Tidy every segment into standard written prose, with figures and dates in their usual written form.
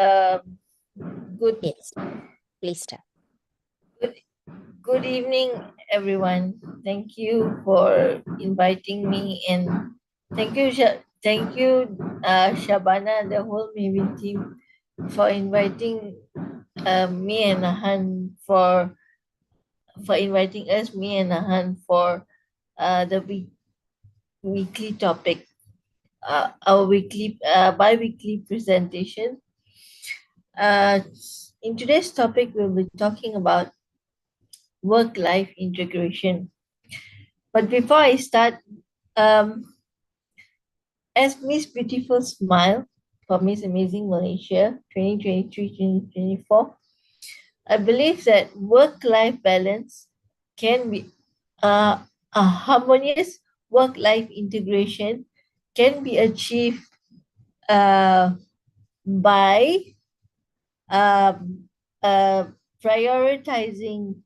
Good, Yes, please start. good evening, everyone. Thank you for inviting me, and thank you, Shabana, the whole Maybe team, for inviting me and Nahan for inviting us, me and Nahan, for the weekly topic, our weekly bi-weekly presentation. Uh, in today's topic, we'll be talking about work-life integration. But before I start, um, as Miss Beautiful Smile for Miss Amazing Malaysia 2023-2024, I believe that work-life balance can be a harmonious work-life integration can be achieved uh, by um, uh, prioritizing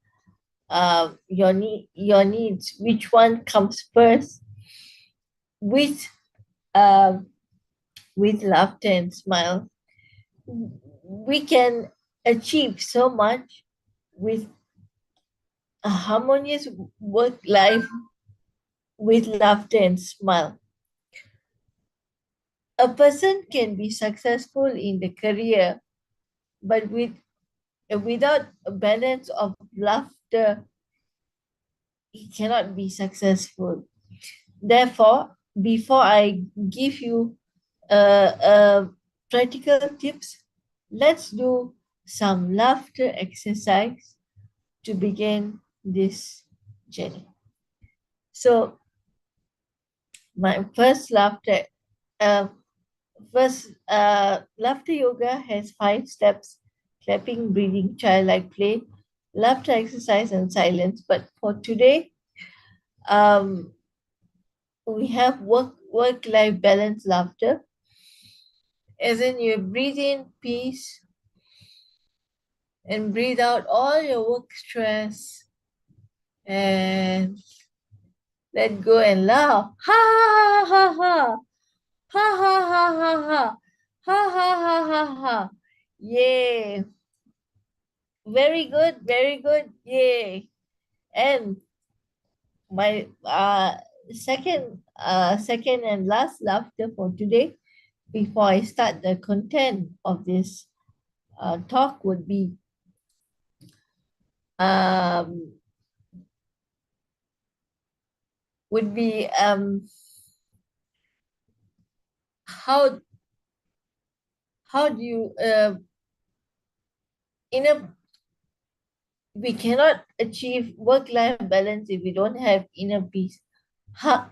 your needs, which one comes first, with uh, with laughter and smile. We can achieve so much with a harmonious work life with laughter and smile. A person can be successful in the career, but without a balance of laughter, he cannot be successful. Therefore, before I give you practical tips, let's do some laughter exercise to begin this journey. So, my uh, laughter yoga has 5 steps: clapping, breathing, childlike play, laughter exercise, and silence. But for today, um, we have work life balance laughter, as in you breathe in peace and breathe out all your work stress and let go and laugh. Ha ha ha ha ha ha ha ha ha ha ha ha ha ha. Yay. Very good, very good. Yay. And my second and last laughter for today before I start the content of this talk would be um would be how do you in a we cannot achieve work life balance if we don't have inner peace.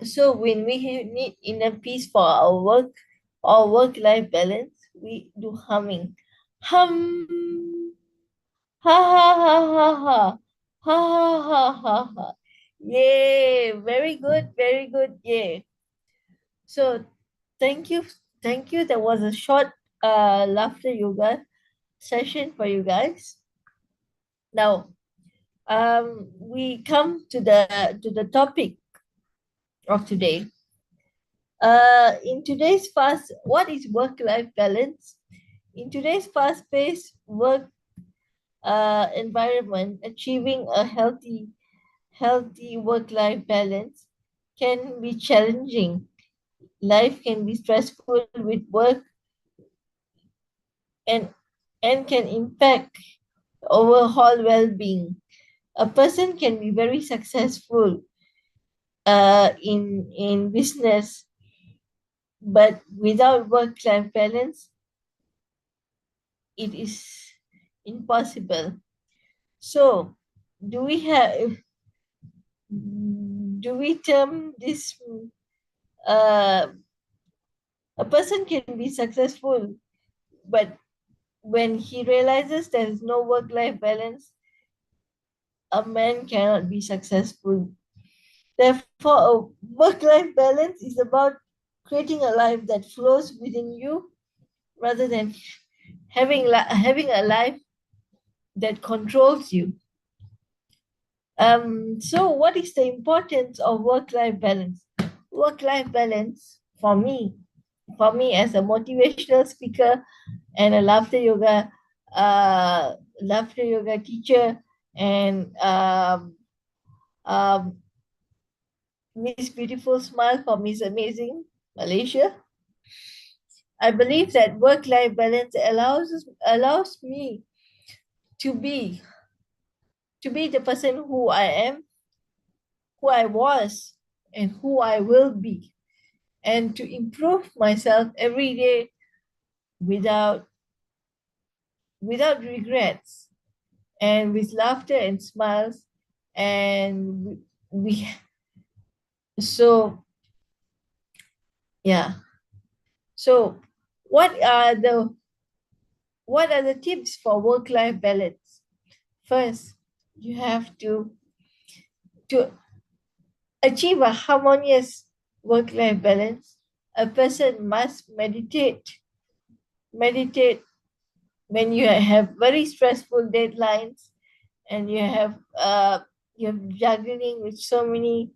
So when we need inner peace for our work life balance, we do humming. Hum, ha ha ha ha ha, ha ha ha ha ha. Yay! Very good, very good. Yay! So thank you, thank you. There was a short laughter yoga session for you guys. Now, we come to the topic of today. In today's what is work-life balance? In today's fast-paced work environment, achieving a healthy work-life balance can be challenging. Life can be stressful with work and can impact overall well-being. A person can be very successful in business, but without work-life balance, it is impossible. So, do we have do we term this uh, a person can be successful, but when he realizes there is no work-life balance, a man cannot be successful. Therefore, a work-life balance is about creating a life that flows within you rather than having a life that controls you. So what is the importance of work-life balance? Work-life balance for me as a motivational speaker, and a laughter yoga teacher, and um, Miss Beautiful Smile for Miss Amazing Malaysia. I believe that work-life balance allows me to be the person who I am, who I was, and who I will be, and to improve myself every day without regrets, and with laughter and smiles. And we so yeah. So what are the tips for work-life balance? First, you have to achieve a harmonious work-life balance. A person must meditate when you have very stressful deadlines, and you're juggling with so many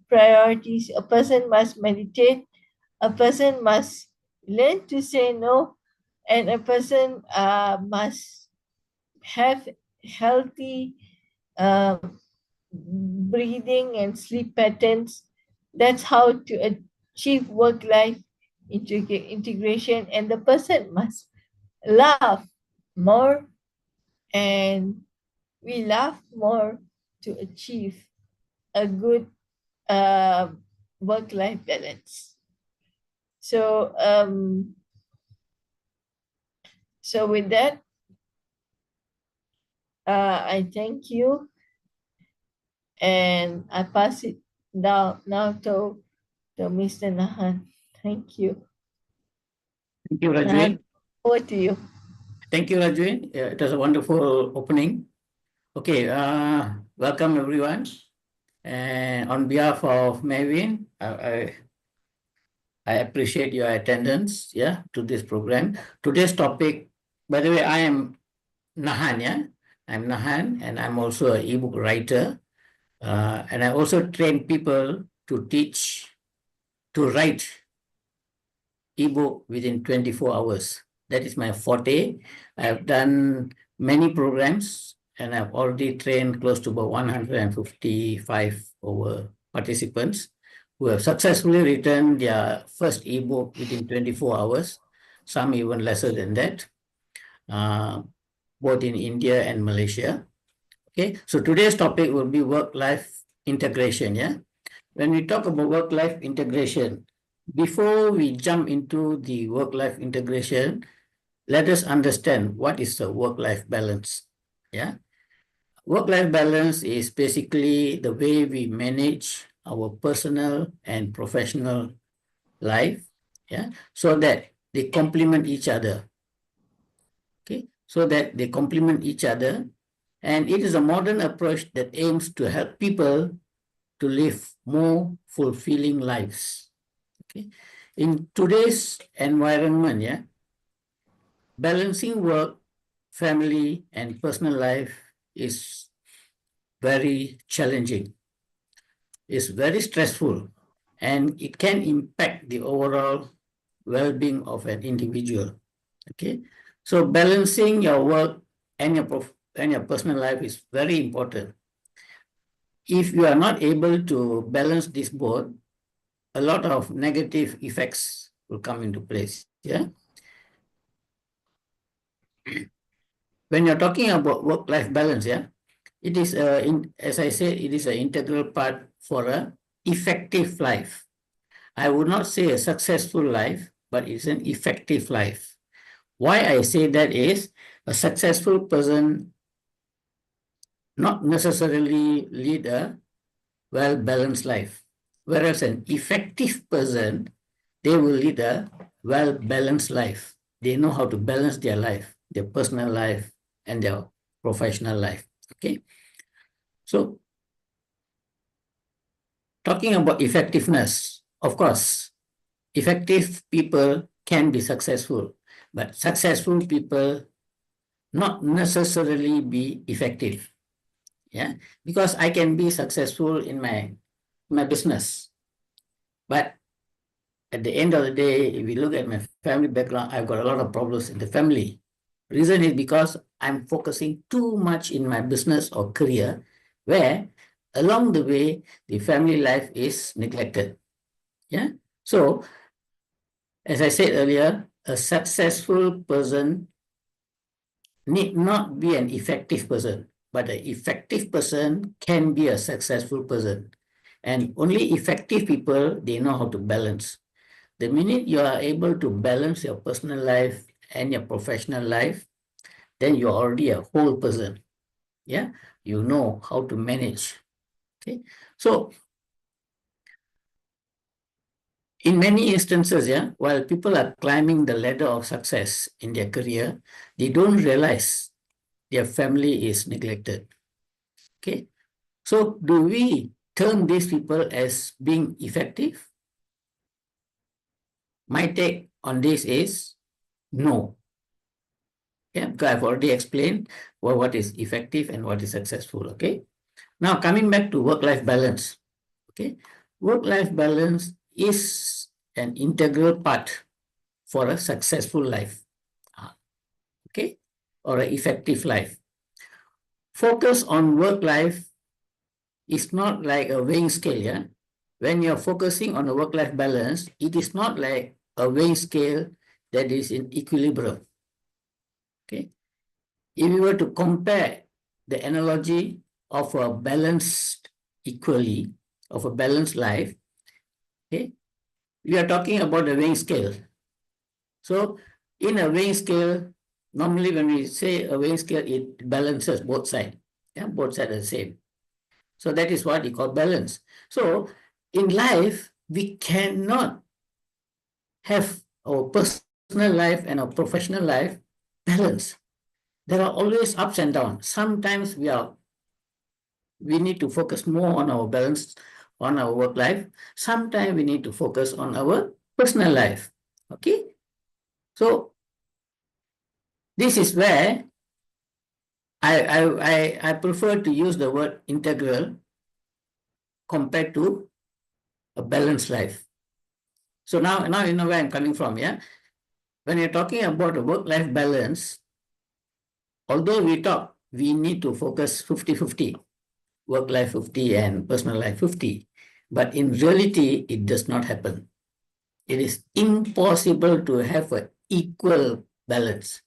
priorities. A person must meditate. A person must learn to say no, and a person must have healthy breathing and sleep patterns. That's how to achieve work life integration. And the person must laugh more, and we laugh more to achieve a good uh, work life balance. So, with that, I thank you, and I pass it down now to Mr. Nahan. Thank you. Thank you, Nahan, Rajvin. over to you. Thank you, Rajvin. It was a wonderful opening. Okay, welcome everyone. And on behalf of Mavin, I appreciate your attendance, to this program. Today's topic, by the way, I am Nahan, I'm Nahan, and I'm also an ebook writer. And I also train people to write ebook within 24 hours. That is my forte. I've done many programs, and I've already trained close to about 155 over participants who have successfully written their first ebook within 24 hours, some even lesser than that, uh, both in India and Malaysia. Okay, so today's topic will be work-life integration. When we talk about work-life integration, before we jump into the work-life integration, let us understand what is the work-life balance. Work-life balance is basically the way we manage our personal and professional life, so that they complement each other. Okay, so that they complement each other, and it is a modern approach that aims to help people to live more fulfilling lives. Okay. In today's environment, balancing work, family, and personal life is very challenging. It's very stressful, and it can impact the overall well-being of an individual. Okay, so balancing your work and your personal life is very important. If you are not able to balance this both, a lot of negative effects will come into place. When you're talking about work-life balance, it is as I said, it is an integral part for a effective life. I would not say a successful life, but it's an effective life. Why I say that is a successful person not necessarily lead a well-balanced life, whereas an effective person, they will lead a well-balanced life. They know how to balance their life, their personal life, and their professional life. Okay. So, talking about effectiveness, of course, effective people can be successful, but successful people not necessarily be effective. Because I can be successful in my business, but at the end of the day, if you look at my family background, I've got a lot of problems in the family. Reason is because I'm focusing too much in my business or career, where along the way, the family life is neglected. Yeah. So, as I said earlier, a successful person need not be an effective person, but an effective person can be a successful person. And only effective people, they know how to balance. The minute you are able to balance your personal life and your professional life, then you're already a whole person. Yeah, you know how to manage. Okay, so in many instances, yeah, while people are climbing the ladder of success in their career, they don't realize their family is neglected. Okay, so do we term these people as being effective? My take on this is no. Yeah, because I've already explained what is effective and what is successful. Okay. Now coming back to work-life balance. Okay, work-life balance is an integral part for a successful life. Okay, or an effective life. Focus on work life is not like a weighing scale. Yeah, when you're focusing on a work-life balance, it is not like a weighing scale that is in equilibrium. Okay, if you were to compare the analogy of a balanced equally, of a balanced life, okay, we are talking about a weighing scale. So in a weighing scale, normally when we say a weighing scale, it balances both sides. Yeah, both sides are the same. So that is what we call balance. So in life, we cannot have our personal life and our professional life balance. There are always ups and downs. Sometimes we need to focus more on our balance, on our work life. Sometimes we need to focus on our personal life. Okay. So this is where I prefer to use the word integral compared to a balanced life. So now you know where I'm coming from, yeah? When you're talking about a work-life balance, although we need to focus 50-50, work-life 50 and personal life 50. But in reality, it does not happen. It is impossible to have an equal balance.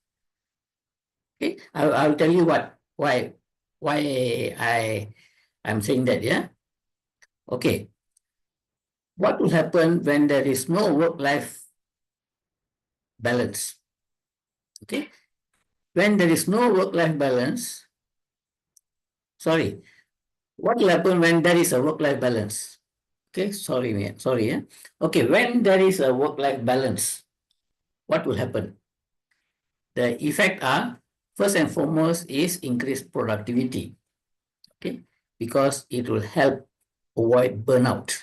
Okay, I'll tell you why I'm saying that, yeah? Okay. What will happen when there is no work-life balance? Okay. When there is no work-life balance, sorry, what will happen when there is a work-life balance? Okay, sorry, yeah. Okay, when there is a work-life balance, what will happen? The effect are, first and foremost, is increased productivity. Okay, because it will help avoid burnout.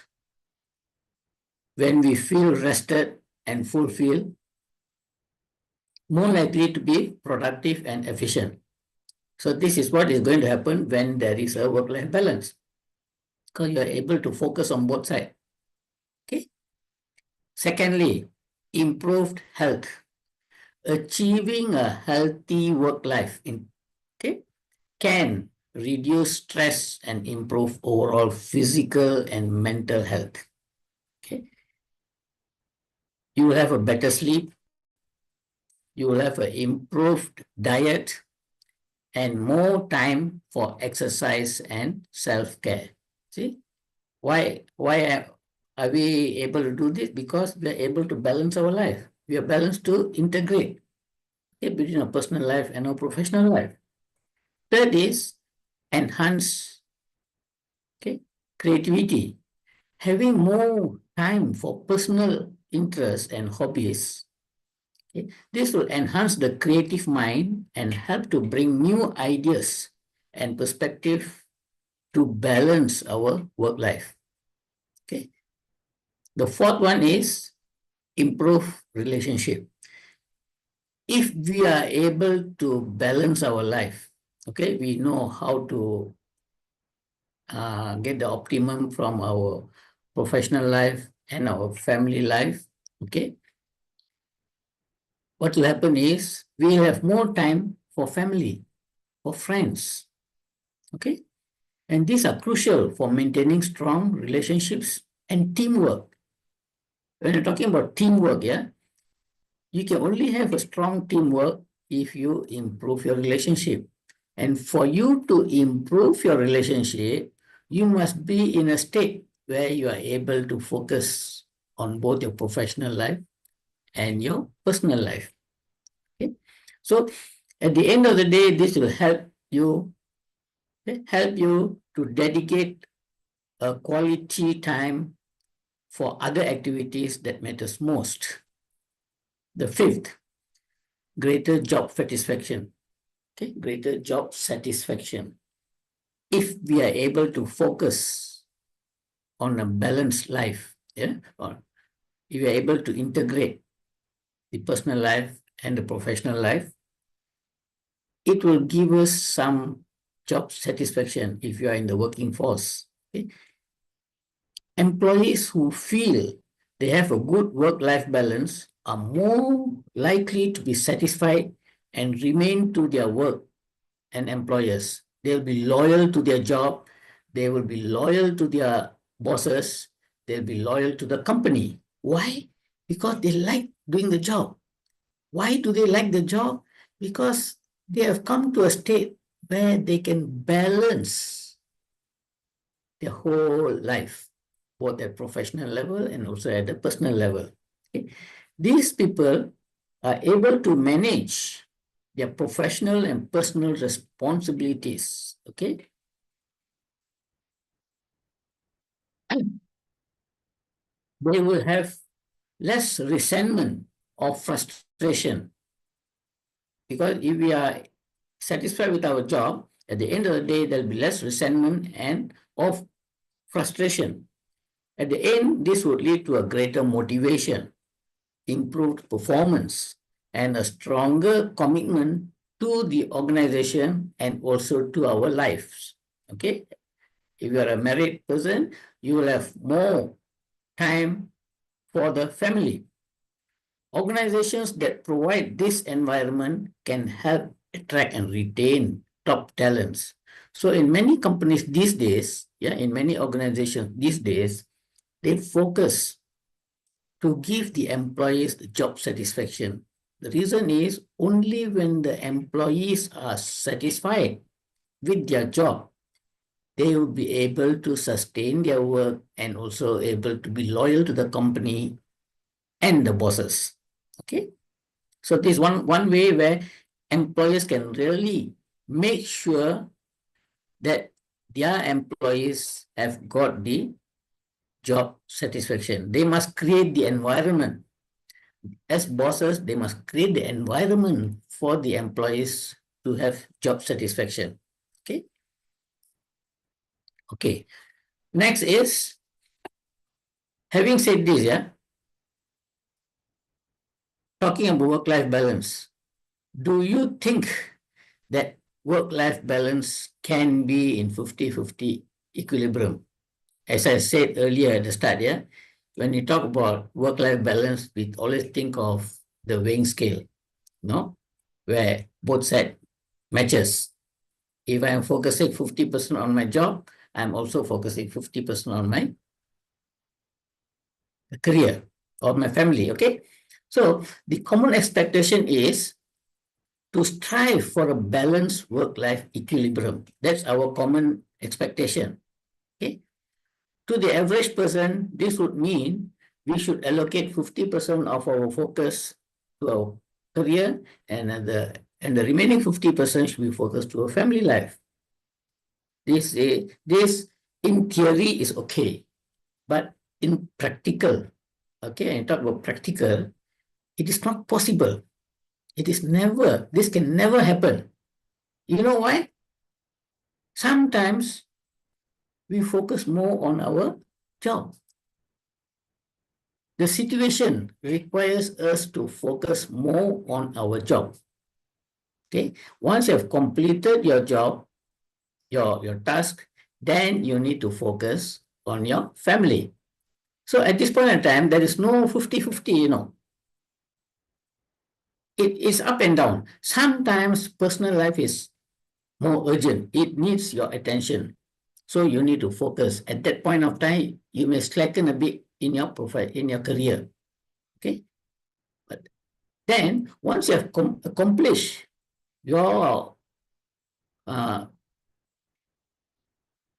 When we feel rested and fulfilled, more likely to be productive and efficient. So this is what is going to happen when there is a work-life balance, because you are able to focus on both sides. Okay. Secondly, improved health. Achieving a healthy work life okay, can reduce stress and improve overall physical and mental health. Okay. You will have a better sleep. You will have an improved diet and more time for exercise and self-care. See, why are we able to do this? Because we are able to balance our life. We are balanced to integrate, okay, between our personal life and our professional life. Third is enhance, okay, creativity. Having more time for personal interests and hobbies. Okay, this will enhance the creative mind and help to bring new ideas and perspective to balance our work life. Okay. The fourth one is improve relationship. If we are able to balance our life, okay, we know how to get the optimum from our professional life and our family life, Okay. What will happen is we'll have more time for family, for friends. Okay. And these are crucial for maintaining strong relationships and teamwork. When you're talking about teamwork, yeah, you can only have a strong teamwork if you improve your relationship. And for you to improve your relationship, you must be in a state where you are able to focus on both your professional life and your personal life. Okay? So at the end of the day, this will help you to dedicate a quality time for other activities that matters most. The fifth, greater job satisfaction. Okay, greater job satisfaction. If we are able to focus on a balanced life, yeah, or if we are able to integrate the personal life and the professional life, it will give us some job satisfaction if you are in the working force. Okay? Employees who feel they have a good work-life balance are more likely to be satisfied and remain to their work and employers. They'll be loyal to their job. They will be loyal to their bosses. They'll be loyal to the company. Why? Because they like doing the job. Why do they like the job? Because they have come to a state where they can balance their whole life, both at professional level and also at the personal level. Okay? These people are able to manage their professional and personal responsibilities. Okay. And they will have less resentment or frustration, because if we are satisfied with our job, at the end of the day, there'll be less resentment and of frustration. At the end, this would lead to a greater motivation, improved performance, and a stronger commitment to the organization and also to our lives. Okay. If you are a married person, you will have more time for the family. Organizations that provide this environment can help attract and retain top talents. So in many companies these days, yeah, in many organizations these days, they focus to give the employees the job satisfaction. The reason is only when the employees are satisfied with their job, they will be able to sustain their work and also able to be loyal to the company and the bosses. Okay. So this one way where employers can really make sure that their employees have got the job satisfaction. They must create the environment. As bosses, they must create the environment for the employees to have job satisfaction. Okay. Okay. Next is, having said this, yeah, talking about work-life balance, do you think that work-life balance can be in 50-50 equilibrium? As I said earlier at the start, yeah, when you talk about work-life balance, we always think of the weighing scale, no, where both sides matches. If I am focusing 50% on my job, I'm also focusing 50% on my career or my family. Okay. So the common expectation is to strive for a balanced work-life equilibrium. That's our common expectation. Okay. To the average person, this would mean we should allocate 50% of our focus to our career, and the remaining 50% should be focused to our family life. This in theory is okay, but in practical, okay, and talk about practical, it is not possible. This can never happen. You know why? Sometimes we focus more on our job. The situation requires us to focus more on our job. Okay. Once you have completed your job, your task, then you need to focus on your family. So at this point in time, there is no 50-50, you know. It is up and down. Sometimes personal life is more urgent. It needs your attention. So you need to focus. At that point of time, you may slacken a bit in your profile, in your career. Okay. But then once you have accomplished uh,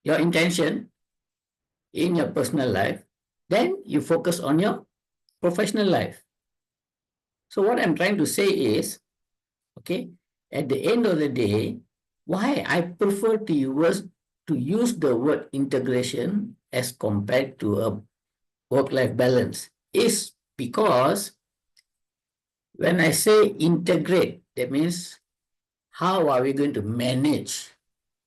your intention in your personal life, then you focus on your professional life. So what I'm trying to say is, okay, at the end of the day, why I prefer to use the word integration as compared to a work-life balance is because when I say integrate, that means how are we going to manage?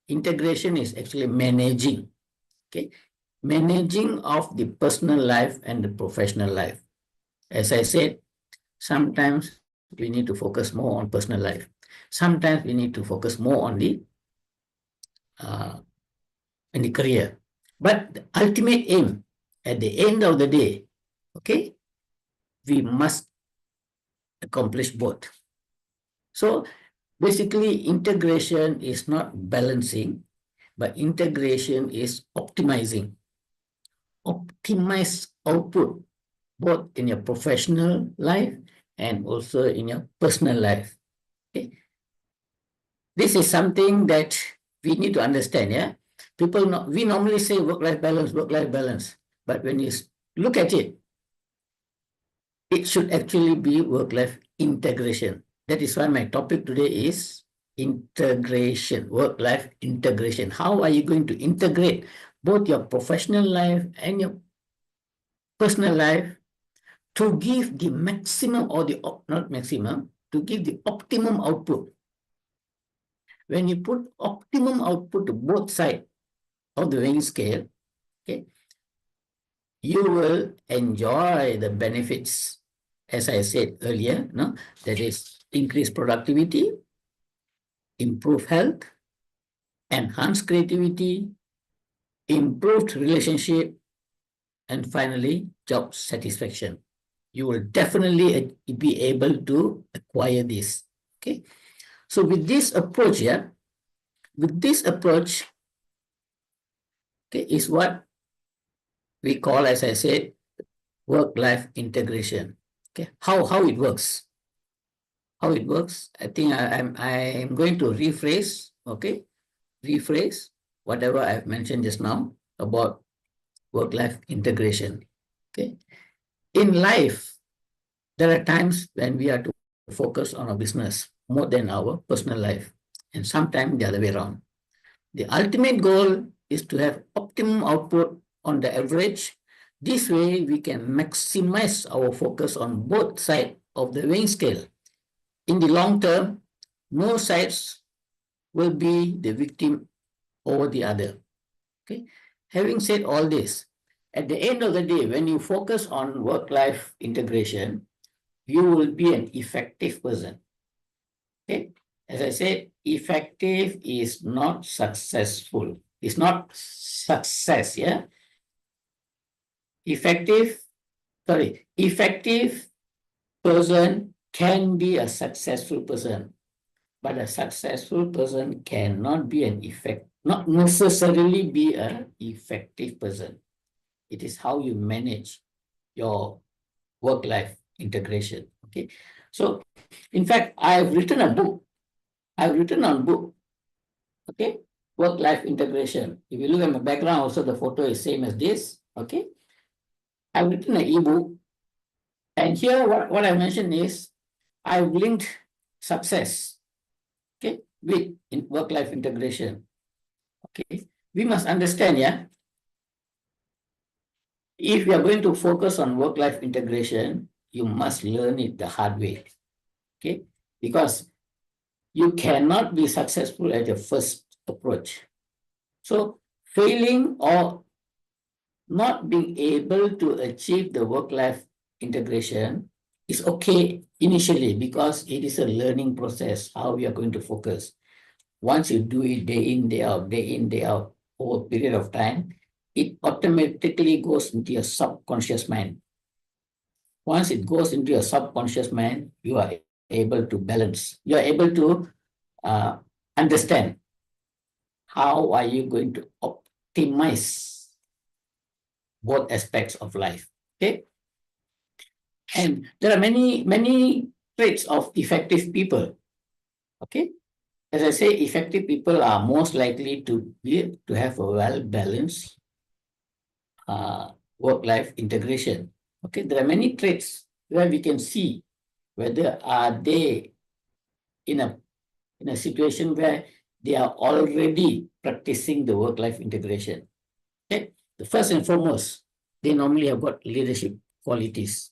Integration is actually managing, okay? Managing of the personal life and the professional life. As I said, sometimes we need to focus more on personal life. Sometimes we need to focus more on uh, the career. But the ultimate aim, at the end of the day, okay, we must accomplish both. So basically, integration is not balancing, but integration is optimizing. Optimize output both in your professional life and also in your personal life. Okay? This is something that we need to understand. Yeah, we normally say work-life balance, but when you look at it, it should actually be work-life integration. That is why my topic today is integration, work-life integration. How are you going to integrate both your professional life and your personal life to give the maximum or the not maximum, to give the optimum output? When you put optimum output to both sides of the weighing scale, okay, you will enjoy the benefits, as I said earlier, no? That is increased productivity, improve health, enhance creativity, improved relationship, and finally, job satisfaction. You will definitely be able to acquire this. Okay. So with this approach, okay, is what we call, as I said, work-life integration. Okay. How it works? How it works? I think I'm going to rephrase. Okay. Rephrase whatever I've mentioned just now about work-life integration. Okay. In life, there are times when we are to focus on our business more than our personal life, and sometimes the other way around. The ultimate goal is to have optimum output on the average. This way, we can maximize our focus on both sides of the weighing scale. In the long term, no sides will be the victim over the other. Okay. Having said all this, at the end of the day, when you focus on work-life integration, you will be an effective person. Okay. As I said, effective is not successful. It's not success. Yeah. Effective person can be a successful person, but a successful person cannot be not necessarily be an effective person. It is how you manage your work-life integration. Okay. So, in fact, I've written a book. Okay, work-life integration. If you look at my background, also the photo is same as this. Okay. I've written an ebook, and here what I mentioned is I've linked success, okay, with work-life integration. Okay. We must understand, yeah, if you are going to focus on work-life integration, you must learn it the hard way. Okay. Because you cannot be successful at your first approach. So failing or not being able to achieve the work-life integration is okay initially because it is a learning process, how we are going to focus. Once you do it day in, day out, over a period of time, it automatically goes into your subconscious mind. Once it goes into your subconscious mind, you are able to balance. You are able to understand how are you going to optimize both aspects of life. Okay. And there are many traits of effective people. Okay. As I say, effective people are most likely to have a well-balanced work-life integration. Okay, there are many traits where we can see whether are they in a situation where they are already practicing the work-life integration. Okay, the first and foremost, they normally have got leadership qualities.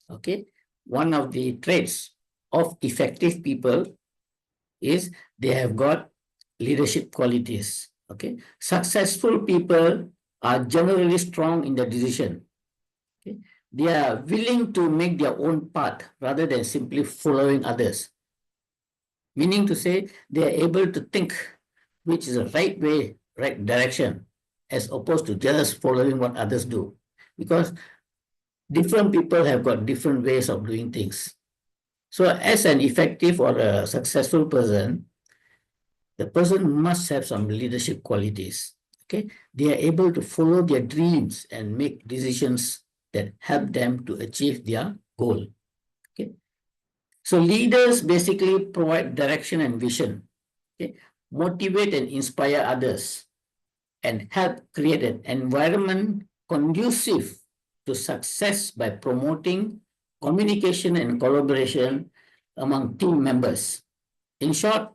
Okay, one of the traits of effective people is they have got leadership qualities. Okay, successful people are generally strong in their decision. Okay, they are willing to make their own path rather than simply following others. Meaning to say, they are able to think which is the right way, right direction, as opposed to just following what others do. Because different people have got different ways of doing things. So, as an effective or a successful person, the person must have some leadership qualities. Okay, they are able to follow their dreams and make decisions that help them to achieve their goal. Okay, so leaders basically provide direction and vision. Okay, motivate and inspire others, and help create an environment conducive to success by promoting communication and collaboration among team members. In short,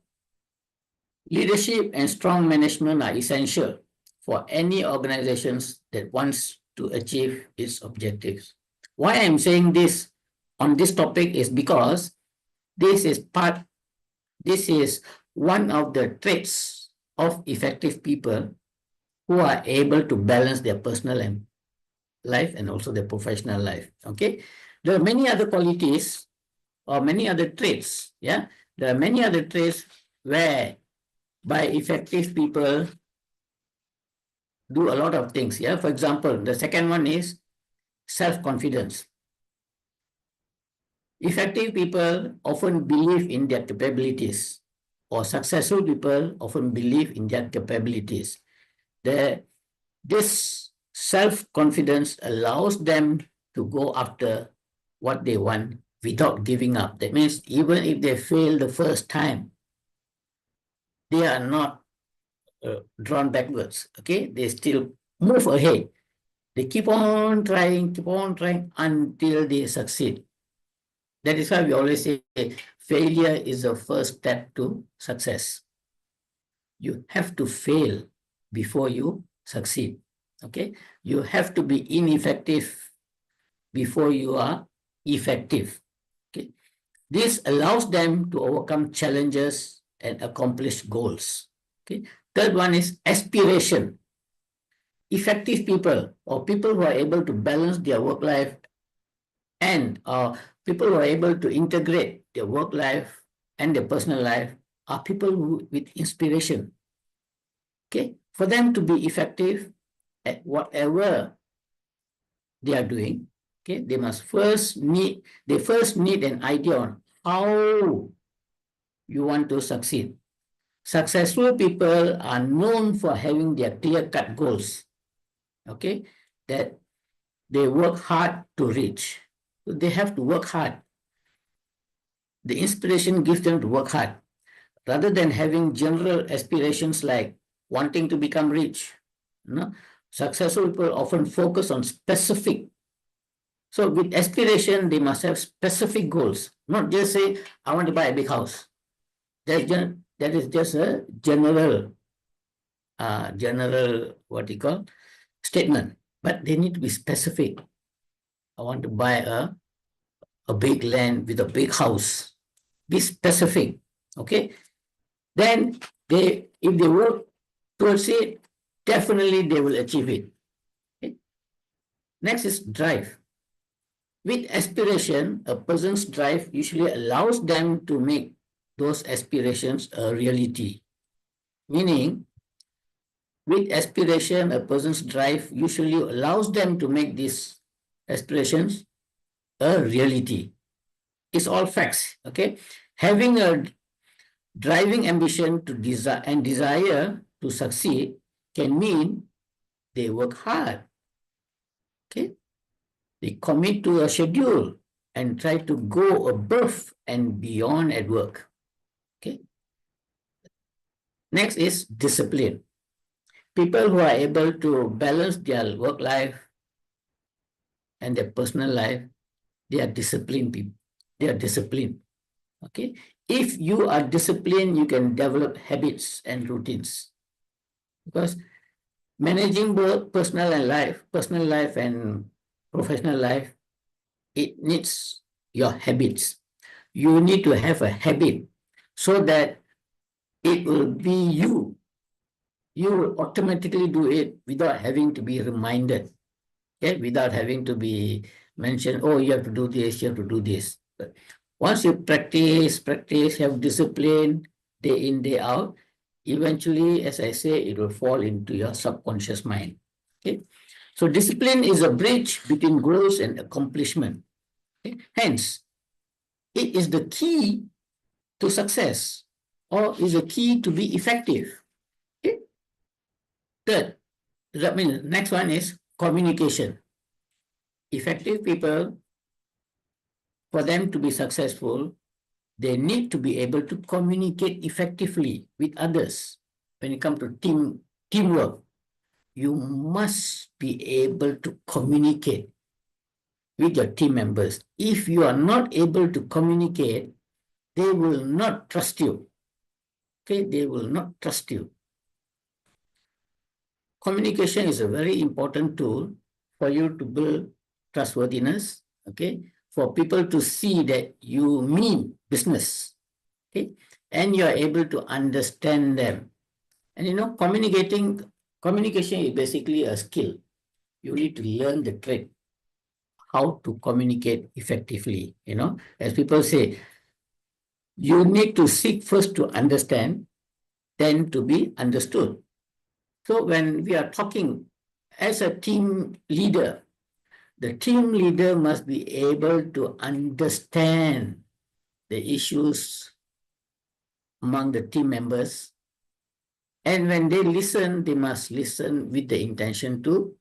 leadership and strong management are essential for any organizations that wants to achieve its objectives. Why I'm saying this on this topic is because this is one of the traits of effective people who are able to balance their personal life and also their professional life. Okay, there are many other qualities or many other traits. Yeah, there are many other traits where by effective people do a lot of things. Yeah, for example, the second one is self-confidence. Effective people often believe in their capabilities, or successful people often believe in their capabilities. This self-confidence allows them to go after what they want without giving up. That means even if they fail the first time, they are not drawn backwards. Okay, they still move ahead. They keep on trying until they succeed. That is why we always say failure is the first step to success. You have to fail before you succeed. Okay, you have to be ineffective before you are effective. Okay, this allows them to overcome challenges and accomplish goals. Okay, third one is aspiration. Effective people or people who are able to balance their work life and people who are able to integrate their work life and their personal life are people with inspiration. Okay, for them to be effective at whatever they are doing, okay, they first need an idea on how you want to succeed. Successful people are known for having their clear-cut goals, okay, that they work hard to reach. So they have to work hard. The inspiration gives them to work hard rather than having general aspirations like wanting to become rich. No? Successful people often focus on specific. So with aspiration, they must have specific goals, not just say, I want to buy a big house. That is just a general, what you call, statement. But they need to be specific. I want to buy a big land with a big house. Be specific. Okay. Then if they work towards it, definitely they will achieve it. Okay. Next is drive. With aspiration, a person's drive usually allows them to make those aspirations a reality. Meaning, With aspiration, a person's drive usually allows them to make these aspirations a reality. It's all facts, okay? Having a driving ambition to desire and desire to succeed can mean they work hard, okay? They commit to a schedule and try to go above and beyond at work, okay? Next is discipline. People who are able to balance their work life and their personal life, they are disciplined people. They are disciplined. Okay. If you are disciplined, you can develop habits and routines. Because managing both personal life and professional life, it needs your habits. You need to have a habit so that it will be you. You will automatically do it without having to be reminded. Okay, without having to be mentioned, oh, you have to do this, you have to do this. But once you practice, have discipline day in, day out, eventually, as I say, it will fall into your subconscious mind. Okay, so discipline is a bridge between goals and accomplishment. Okay? Hence, it is the key to success or is a key to be effective. Okay? Third, that means next one is communication. Effective people, for them to be successful, they need to be able to communicate effectively with others. When it comes to teamwork, you must be able to communicate with your team members. If you are not able to communicate, they will not trust you. Okay, they will not trust you. Communication is a very important tool for you to build trustworthiness, okay, for people to see that you mean business, okay, and you are able to understand them. And communication is basically a skill. You need to learn the trait, how to communicate effectively. As people say, you need to seek first to understand, then to be understood. So when we are talking as a team leader, the team leader must be able to understand the issues among the team members. And when they listen, they must listen with the intention to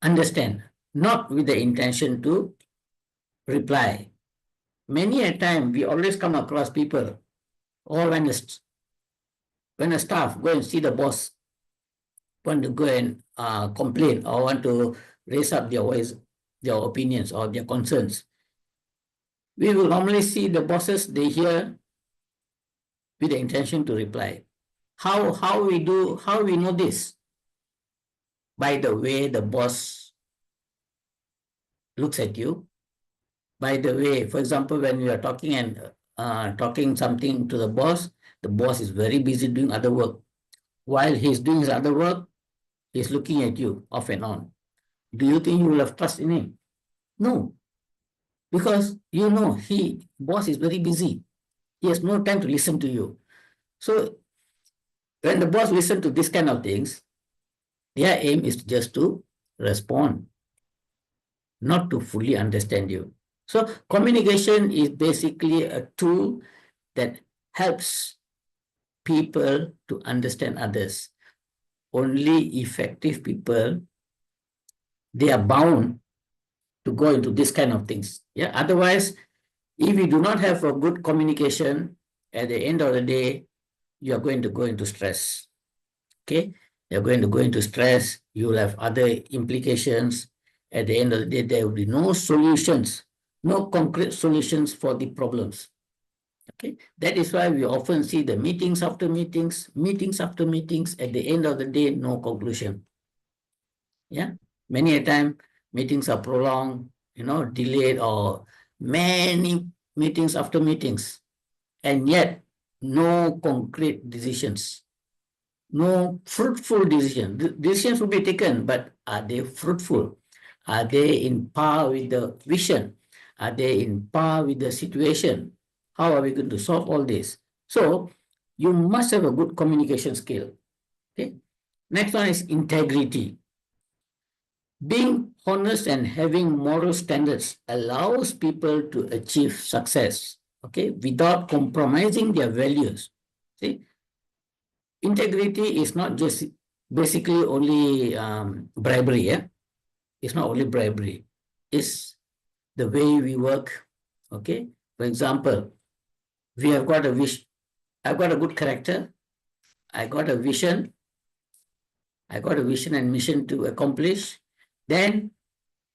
understand, not with the intention to reply. Many a time, we always come across people, or when a staff go and see the boss, want to go and complain or want to raise up their voice, their opinions or their concerns. We will normally see the bosses, they hear with the intention to reply. How we know this? By the way the boss looks at you. By the way, for example, when you are talking and talking something to the boss is very busy doing other work. While he's doing his other work, he's looking at you off and on. Do you think you will have trust in him? No, because boss is very busy. He has no time to listen to you. So when the boss listens to this kind of things, their aim is just to respond, not to fully understand you. So communication is basically a tool that helps people to understand others. Only effective people, they are bound to go into this kind of things. Yeah. Otherwise, if you do not have a good communication, at the end of the day, you are going to go into stress. Okay, you're going to go into stress. You will have other implications. At the end of the day, there will be no solutions, no concrete solutions for the problems. Okay, that is why we often see the meetings after meetings, meetings after meetings. At the end of the day, no conclusion. Yeah, many a time meetings are prolonged, delayed, or many meetings after meetings, and yet no concrete decisions, no fruitful decision. Decisions will be taken, but are they fruitful? Are they in par with the vision? Are they in par with the situation? How are we going to solve all this? So you must have a good communication skill. Okay. Next one is integrity. Being honest and having moral standards allows people to achieve success, okay, without compromising their values. See, integrity is not just basically only bribery, yeah? It's not only bribery. It's the way we work, okay? For example, we have got a wish. I've got a good character. I got a vision. I got a vision and mission to accomplish. Then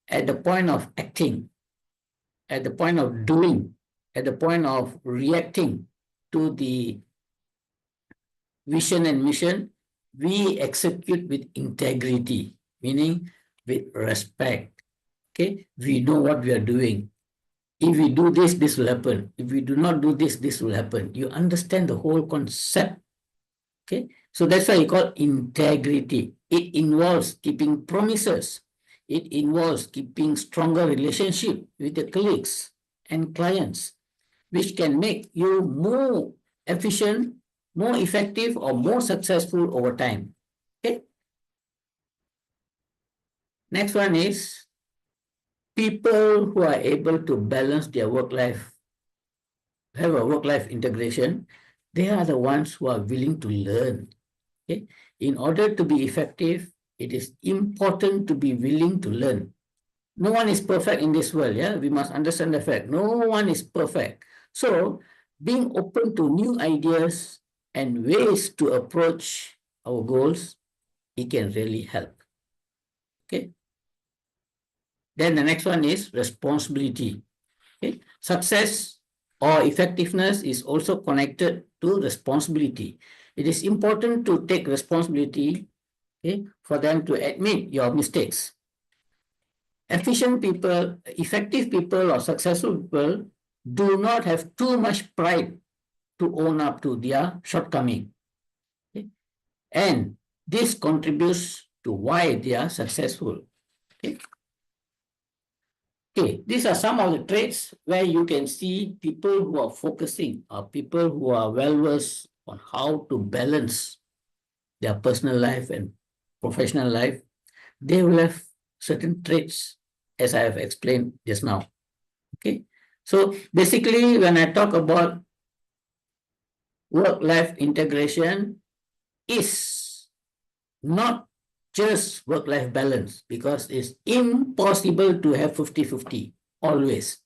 at the point of acting, at the point of doing, at the point of reacting to the vision and mission, we execute with integrity, meaning with respect. Okay, we know what we are doing. If we do this, this will happen. If we do not do this, this will happen. You understand the whole concept. Okay, so that's why you call integrity. It involves keeping promises. It involves keeping stronger relationship with the colleagues and clients, which can make you more efficient, more effective, or more successful over time. Okay. Next one is people who are able to balance their work life, have a work life integration. They are the ones who are willing to learn. Okay. In order to be effective, it is important to be willing to learn. No one is perfect in this world. Yeah, we must understand the fact. No one is perfect. So, being open to new ideas and ways to approach our goals, it can really help. Okay. Then the next one is responsibility. Okay. Success or effectiveness is also connected to responsibility. It is important to take responsibility, okay, for them to admit your mistakes. Efficient people, effective people, or successful people do not have too much pride to own up to their shortcoming. Okay? And this contributes to why they are successful. Okay? Okay, these are some of the traits where you can see people who are focusing or people who are well-versed on how to balance their personal life and professional life. They will have certain traits, as I have explained just now. Okay, so basically, when I talk about work-life integration, is not just work-life balance, because it's impossible to have 50-50 always.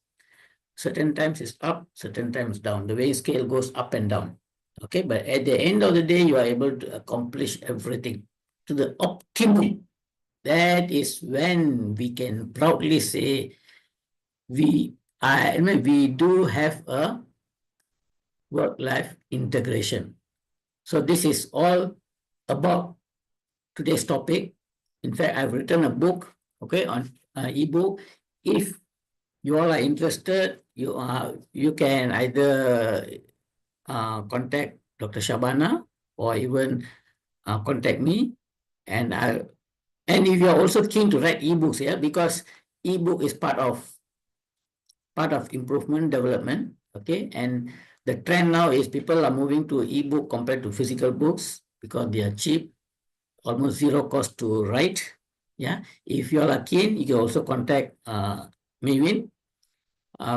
Certain times it's up, certain times down. The weighing scale goes up and down. Okay, but at the end of the day, you are able to accomplish everything to the optimum. That is when we can proudly say we do have a work-life integration. So this is all about today's topic. In fact, I've written a book, okay, on ebook. If you all are interested, you can either contact Dr. Shabana or even contact me, and if you are also keen to write ebooks, yeah, because ebook is part of improvement development, okay, and the trend now is people are moving to ebook compared to physical books because they are cheap, almost zero cost to write. Yeah, if you all are keen, you can also contact Mewin.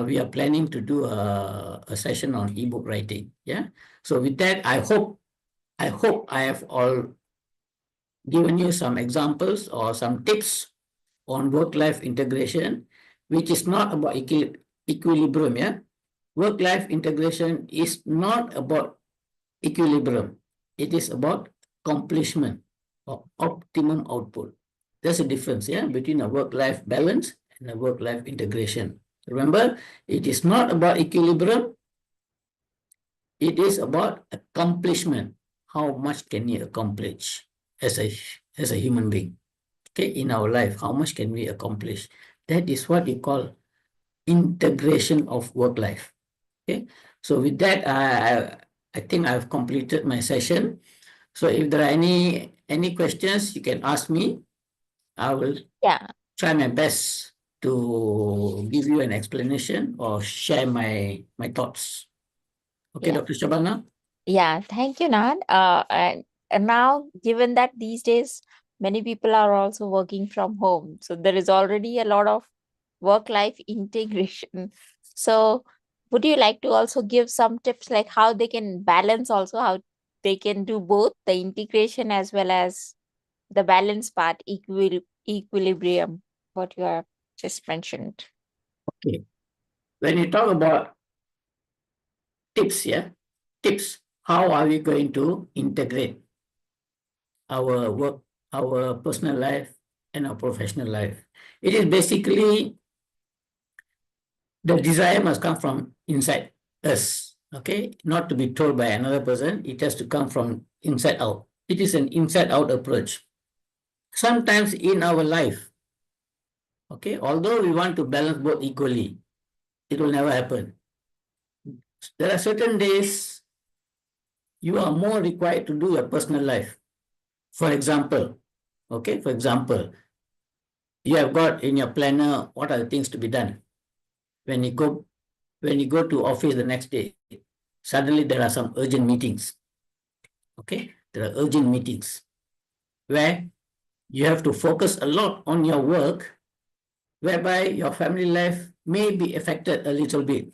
We are planning to do a session on ebook writing. Yeah, so with that, I hope I have all given you some examples or some tips on work-life integration, which is not about equilibrium. Yeah, work-life integration is not about equilibrium. It is about accomplishment or optimum output. There's a difference, yeah, between a work-life balance and a work-life integration. Remember, it is not about equilibrium. It is about accomplishment. How much can you accomplish as a human being? Okay, in our life, how much can we accomplish? That is what we call integration of work life. Okay, so with that, I think I've completed my session. So if there are any questions, you can ask me. I will Yeah, try my best to give you an explanation or share my thoughts. Okay, yeah, Dr. Shabana? yeah. Thank you, Nan. And now, given that these days many people are also working from home, so there is already a lot of work-life integration. So, would you like to also give some tips like how they can balance also, how they can do both the integration as well as the balance part, equilibrium, what you have just mentioned? Okay. When you talk about tips, yeah, tips, how are we going to integrate our work, our personal life, and our professional life? It is basically the desire must come from inside us, okay? Not to be told by another person, it has to come from inside out. It is an inside out approach. Sometimes in our life, okay, although we want to balance both equally, it will never happen. There are certain days you are more required to do your personal life. For example, okay, for example, you have got in your planner what are the things to be done. When you go to office the next day, suddenly there are some urgent meetings. Okay, there are urgent meetings where you have to focus a lot on your work, whereby your family life may be affected a little bit.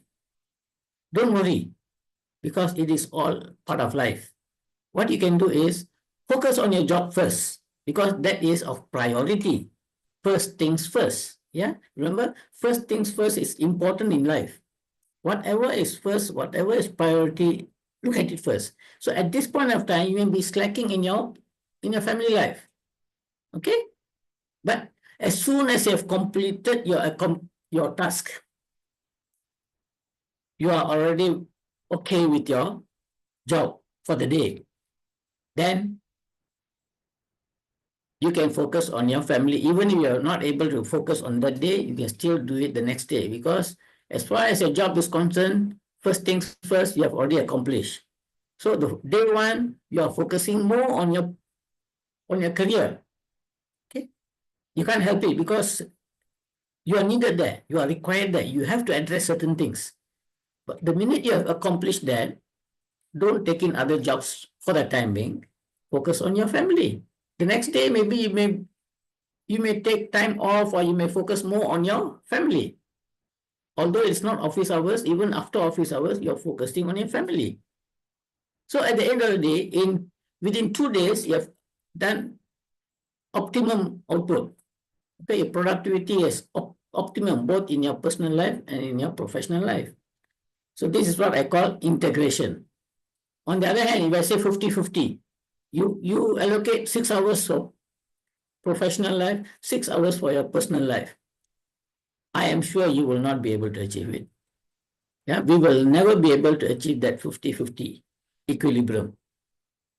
Don't worry, because it is all part of life. What you can do is focus on your job first, because that is of priority. First things first. Yeah, remember, first things first is important in life. Whatever is first, whatever is priority, look at it first. So at this point of time, you may be slacking in your family life. Okay, but as soon as you have completed your task, you are already okay with your job for the day. Then you can focus on your family. Even if you are not able to focus on that day, you can still do it the next day, because as far as your job is concerned, first things first, you have already accomplished. So the day one, you are focusing more on your career. Okay, you can't help it because you are needed there. You are required there. You have to address certain things. But the minute you have accomplished that, don't take in other jobs for the time being. Focus on your family. The next day, maybe you may take time off, or you may focus more on your family. Although it's not office hours, even after office hours, you're focusing on your family. So at the end of the day, within 2 days, you have done optimum output. Okay, your productivity is optimum both in your personal life and in your professional life. So this is what I call integration. On the other hand, if I say 50-50, you allocate 6 hours for professional life, 6 hours for your personal life. I am sure you will not be able to achieve it. Yeah, we will never be able to achieve that 50-50 equilibrium.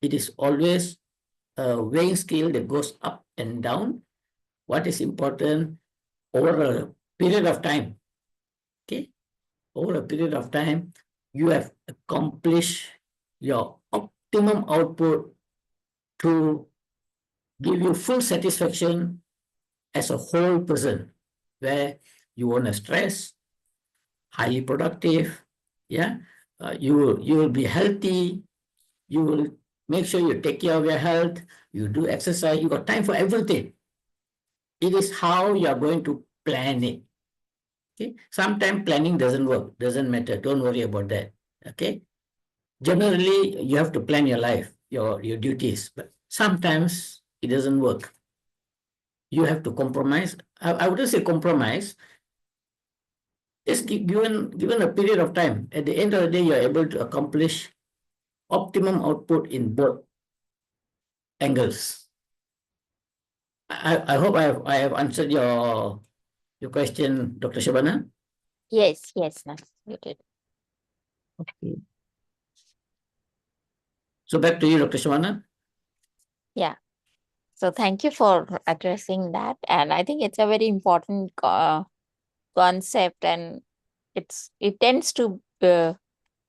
It is always a weighing scale that goes up and down. What is important over a period of time? Okay, over a period of time, you have accomplished your optimum output to give you full satisfaction as a whole person, where you won't have stress, highly productive, yeah, you will be healthy, you will make sure you take care of your health, you do exercise, you got time for everything. It is how you are going to plan it. Okay, sometimes planning doesn't work, doesn't matter, don't worry about that. Okay, generally you have to plan your life, your duties, but sometimes it doesn't work. You have to compromise. I wouldn't say compromise. Just given a period of time, at the end of the day, you are able to accomplish optimum output in both angles. I hope I have answered your question, Dr. Shabana. Yes, no, you did. Okay. So back to you, Dr. Shabana. Yeah. So thank you for addressing that. And I think it's a very important concept, and it tends to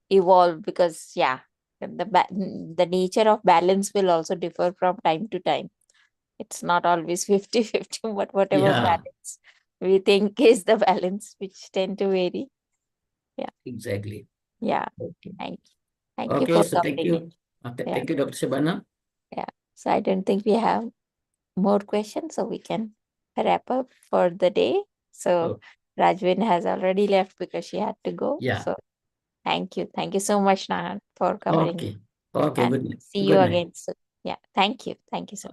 evolve because, yeah, the nature of balance will also differ from time to time. It's not always 50-50, but whatever Yeah, balance we think is the balance, which tend to vary. Yeah. exactly. Yeah. Okay. Thank you. Thank you Okay, for so thank covering it. you. Yeah. Thank you, Dr. Shabana. Yeah. So I don't think we have more questions, so we can wrap up for the day. So Oh, Rajvin has already left because she had to go. yeah. So thank you. Thank you so much, Nahan, for covering, Okay. Okay. and Good night. see you Good night. again soon. Yeah, thank you. Thank you so much.